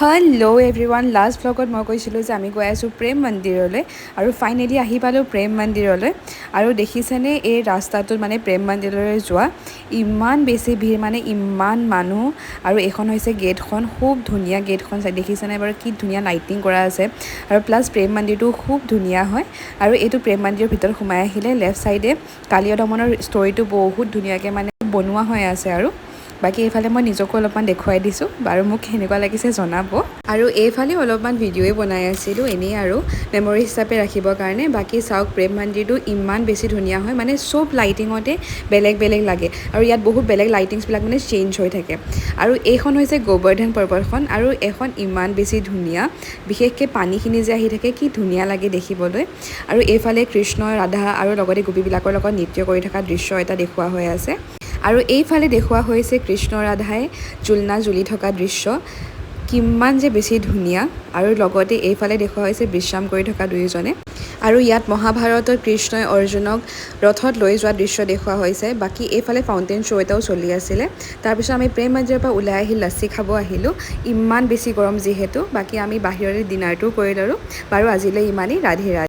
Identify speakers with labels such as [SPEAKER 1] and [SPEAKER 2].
[SPEAKER 1] Hello' everyone, last ভ্লগত মই কৈছিলোঁ যে আমি গৈ আছোঁ প্ৰেম মন্দিৰলৈ আৰু ফাইনেলি আহি পালোঁ প্ৰেম মন্দিৰলৈ। আৰু দেখিছেনে এই ৰাস্তাটোত মানে প্ৰেম মন্দিৰলৈ যোৱা ইমান বেছি ভিৰ, মানে ইমান মানুহ। আৰু এইখন হৈছে গেটখন, খুব ধুনীয়া গেটখন দেখিছেনে বাৰু, কি ধুনীয়া লাইটিং কৰা আছে। আৰু প্লাছ প্ৰেম মন্দিৰটো খুব ধুনীয়া হয়। আৰু এইটো প্ৰেম মন্দিৰৰ ভিতৰত সোমাই আহিলে লেফ্ট ছাইডে কালীয় দমনৰ ষ্টৰিটো বহুত ধুনীয়াকৈ মানে বনোৱা হৈ আছে। আৰু বাকী এইফালে মই নিজকো অলপমান দেখুৱাই দিছোঁ বাৰু, মোক কেনেকুৱা লাগিছে জনাব। আৰু এইফালে অলপমান ভিডিঅ'ই বনাই আছিলোঁ এনেই আৰু মেমৰি হিচাপে ৰাখিবৰ কাৰণে। বাকী চাওক, প্ৰেম মন্দিৰটো ইমান বেছি ধুনীয়া হয়, মানে চব লাইটিঙতে বেলেগ বেলেগ লাগে। আৰু ইয়াত বহুত বেলেগ লাইটিংছবিলাক মানে চেঞ্জ হৈ থাকে। আৰু এইখন হৈছে গোৱৰ্ধন পৰ্বতখন, আৰু এইখন ইমান বেছি ধুনীয়া, বিশেষকৈ পানীখিনি যে আহি থাকে কি ধুনীয়া লাগে দেখিবলৈ। আৰু এইফালে কৃষ্ণ ৰাধা আৰু লগতে গোপীবিলাকৰ লগত নৃত্য কৰি থকা দৃশ্য এটা দেখুওৱা হৈ আছে। আৰু এইফালে দেখুওৱা হৈছে কৃষ্ণ ৰাধাই জোলনা জুলি থকা দৃশ্য, কিমান যে বেছি ধুনীয়া। আৰু লগতে এইফালে দেখুওৱা হৈছে বিশ্ৰাম কৰি থকা দুয়োজনে। আৰু ইয়াত মহাভাৰতত কৃষ্ণই অৰ্জুনক ৰথত লৈ যোৱা দৃশ্য দেখুওৱা হৈছে। বাকী এইফালে ফাউণ্টেইন শ্ব' এটাও চলি আছিলে। তাৰপিছত আমি প্ৰেম মন্দিৰৰ পৰা ওলাই আহি লাচ্চি খাব আহিলোঁ, ইমান বেছি গৰম যিহেতু। বাকী আমি বাহিৰতে ডিনাৰটো কৰি ল'লোঁ বাৰু। আজিলৈ ইমানেই, ৰাধে ৰাধে।